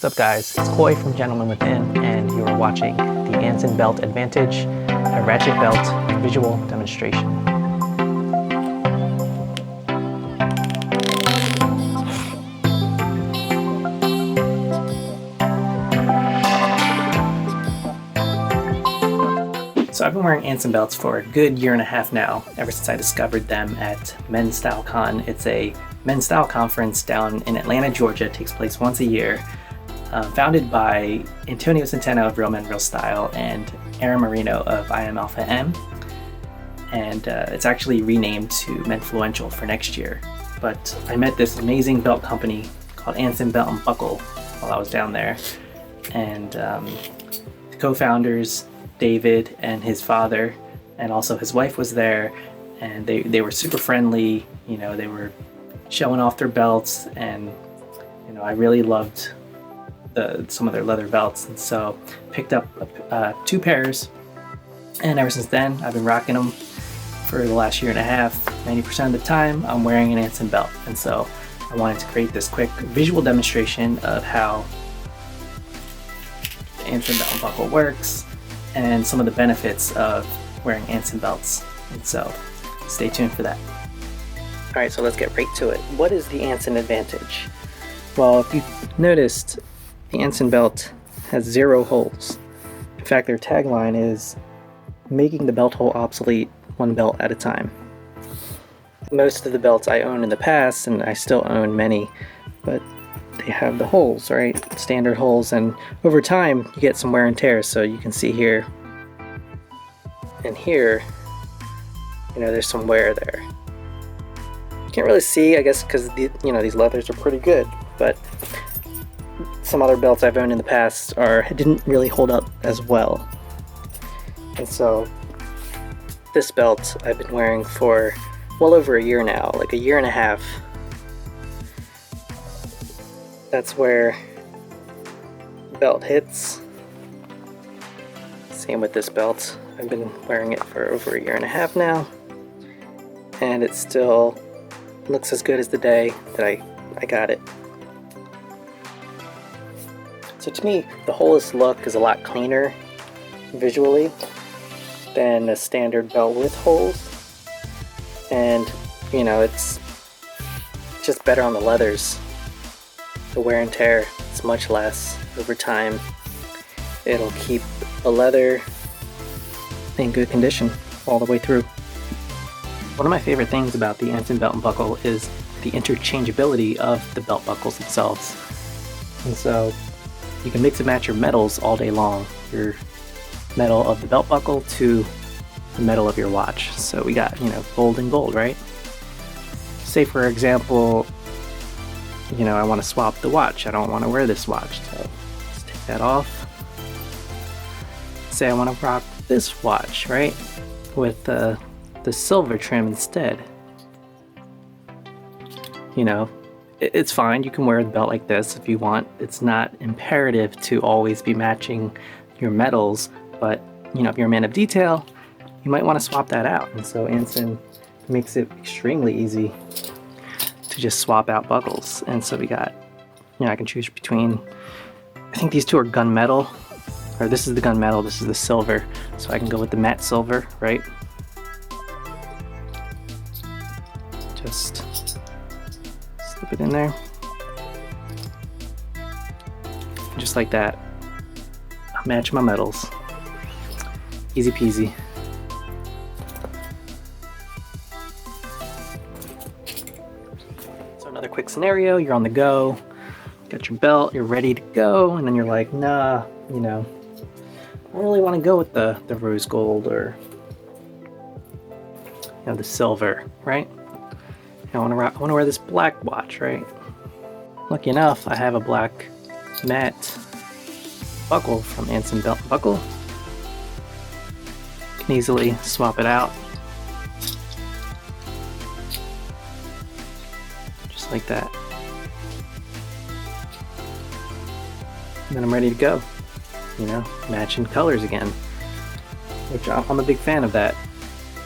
What's up guys, it's Coy from Gentleman Within and you're watching the Anson Belt Advantage, a ratchet belt visual demonstration. So I've been wearing Anson belts for a good year and a half now, ever since I discovered them at StyleCon. It's a men's style conference down in Atlanta, Georgia. It takes place once a year. Founded by Antonio Centeno of Real Men Real Style and Aaron Marino of I Am Alpha M. And it's actually renamed to Menfluential for next year. But I met this amazing belt company called Anson Belt Buckle while I was down there. And the co-founders, David and his father, and also his wife was there, and they were super friendly. You know, they were showing off their belts, and you know, I really loved some of their leather belts, and so picked up 2 pairs, and ever since then I've been rocking them for the last year and a half. 90% of the time I'm wearing an Anson belt, and so I wanted to create this quick visual demonstration of how the Anson Belt Buckle works and some of the benefits of wearing Anson belts, and so stay tuned for that. Alright, so let's get right to it. What is the Anson Advantage? Well, if you've noticed, the Anson belt has 0 holes. In fact, their tagline is making the belt hole obsolete, 1 belt at a time. Most of the belts I owned in the past, and I still own many, but they have the holes, right? Standard holes, and over time you get some wear and tear. So you can see here and here, you know, there's some wear there. You can't really see, I guess, because these leathers are pretty good, but some other belts I've owned in the past didn't really hold up as well. And so this belt I've been wearing for well over a year now, like a year and a half. That's where the belt hits. Same with this belt. I've been wearing it for over a year and a half now, and it still looks as good as the day that I got it. So to me, the holeless look is a lot cleaner visually than a standard belt with holes, and you know, it's just better on the leathers. The wear and tear is much less over time. It'll keep the leather in good condition all the way through. One of my favorite things about the Anson Belt Buckle is the interchangeability of the belt buckles themselves. And so you can mix and match your metals all day long. Your metal of the belt buckle to the metal of your watch. So we got, you know, gold and gold, right? Say for example, you know, I want to swap the watch. I don't want to wear this watch, so let's take that off. Say I want to rock this watch, right, with the silver trim instead. You know, it's fine. You can wear the belt like this if you want. It's not imperative to always be matching your metals, but you know, if you're a man of detail, you might want to swap that out. And so Anson makes it extremely easy to just swap out buckles. And so we got, you know, I can choose between, I think these 2 are gunmetal, or this is the gunmetal, this is the silver, so I can go with the matte silver, right? Just slip it in there, just like that. I'll match my metals, easy peasy. Another quick scenario, you're on the go, got your belt, you're ready to go, and then you're like, nah, you know, I really want to go with the rose gold or, you know, the silver, right? I want to wear this black watch, right? Lucky enough, I have a black matte buckle from Anson Belt Buckle. Can easily swap it out. Like that, and then I'm ready to go. You know, matching colors again, which I'm a big fan of that.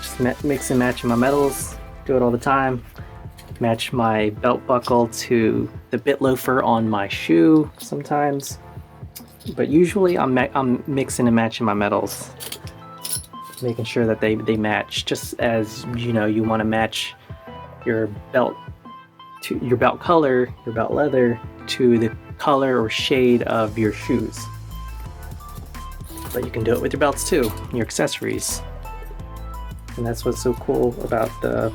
Just mix and matching my metals, do it all the time. match my belt buckle to the bit loafer on my shoe sometimes. But usually I'm mixing and matching my metals, making sure that they match, just as you know you want to match your belt to your belt color, your belt leather to the color or shade of your shoes. But you can do it with your belts too, your accessories. And that's what's so cool about the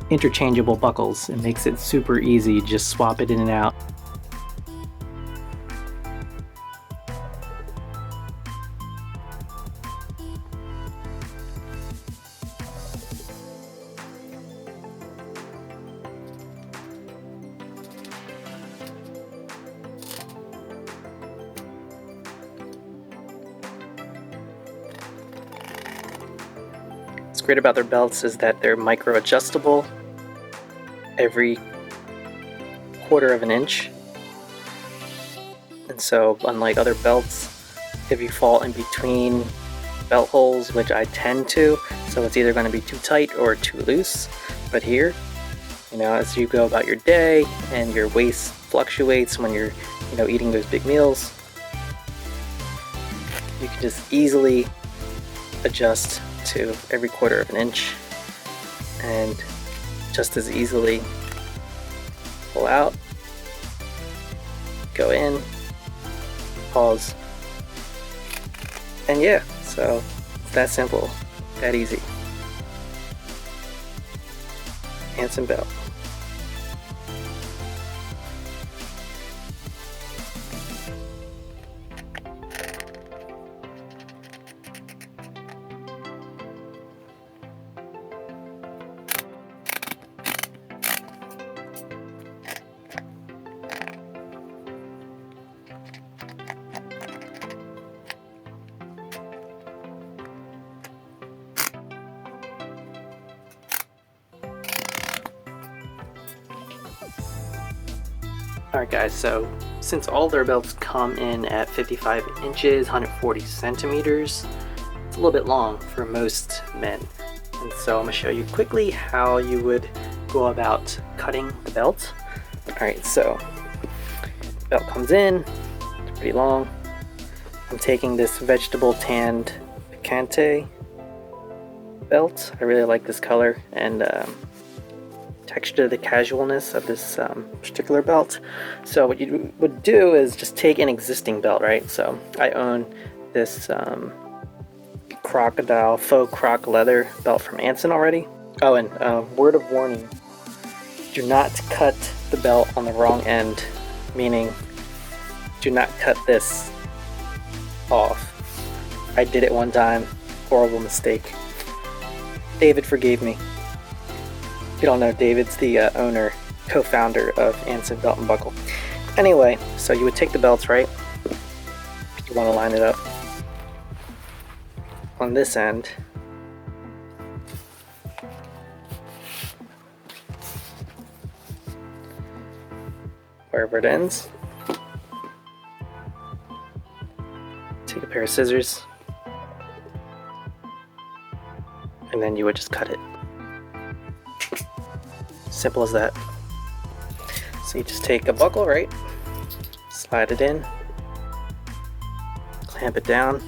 interchangeable buckles. It makes it super easy, just swap it in and out. What's great about their belts is that they're micro adjustable every quarter of an inch. And so unlike other belts, if you fall in between belt holes, which I tend to, so it's either going to be too tight or too loose. But here, you know, as you go about your day and your waist fluctuates when you're, you know, eating those big meals, you can just easily adjust to every quarter of an inch and just as easily pull out, go in, pause, and yeah, so it's that simple, that easy. Anson Belt. Alright guys, so since all their belts come in at 55 inches, 140 centimeters, it's a little bit long for most men. And so I'm going to show you quickly how you would go about cutting the belt. Alright, so the belt comes in, it's pretty long. I'm taking this vegetable tanned picante belt. I really like this color and texture, the casualness of this particular belt. So what you would do is just take an existing belt, right? So I own this crocodile faux croc leather belt from Anson already. Oh, and word of warning, do not cut the belt on the wrong end, meaning do not cut this off. I did it one time, horrible mistake. David forgave me. If you don't know, David's the owner, co-founder of Anson Belt Buckle. Anyway, so you would take the belts, right? You want to line it up on this end. Wherever it ends. Take a pair of scissors. And then you would just cut it. Simple as that. So you just take a buckle, right? Slide it in, clamp it down.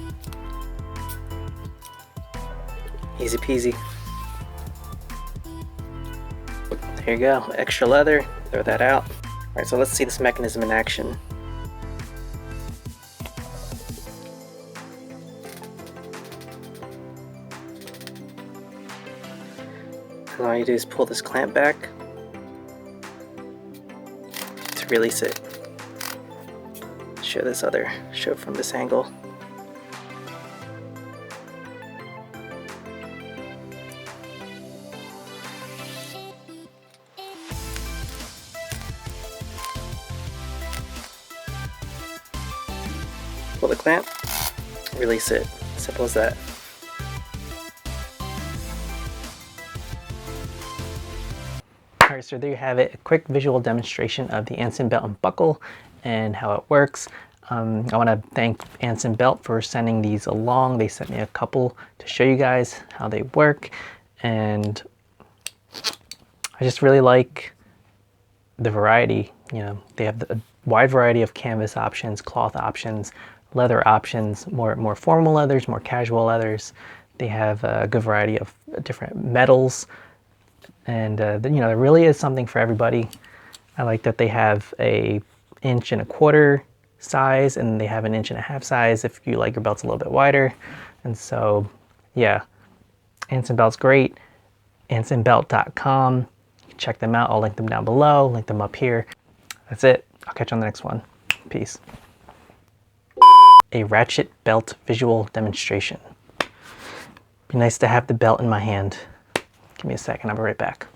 Easy peasy. There you go, extra leather, throw that out. Alright, so let's see this mechanism in action. And all you do is pull this clamp back to release it. Show from this angle. Pull the clamp, release it. Simple as that. Alright, so there you have it, a quick visual demonstration of the Anson Belt Buckle and how it works. I want to thank Anson Belt for sending these along. They sent me a couple to show you guys how they work, and I just really like the variety. You know, they have a wide variety of canvas options, cloth options, leather options, more formal leathers, more casual leathers. They have a good variety of different metals, and you know, there really is something for everybody. I like that they have a 1.25" size, and they have an 1.5" size if you like your belts a little bit wider. And so, yeah, Anson Belt's great. AnsonBelt.com. Check them out. I'll link them down below, link them up here. That's it. I'll catch you on the next one. Peace. A Ratchet belt visual demonstration. Be nice to have the belt in my hand. Give me a second, I'll be right back.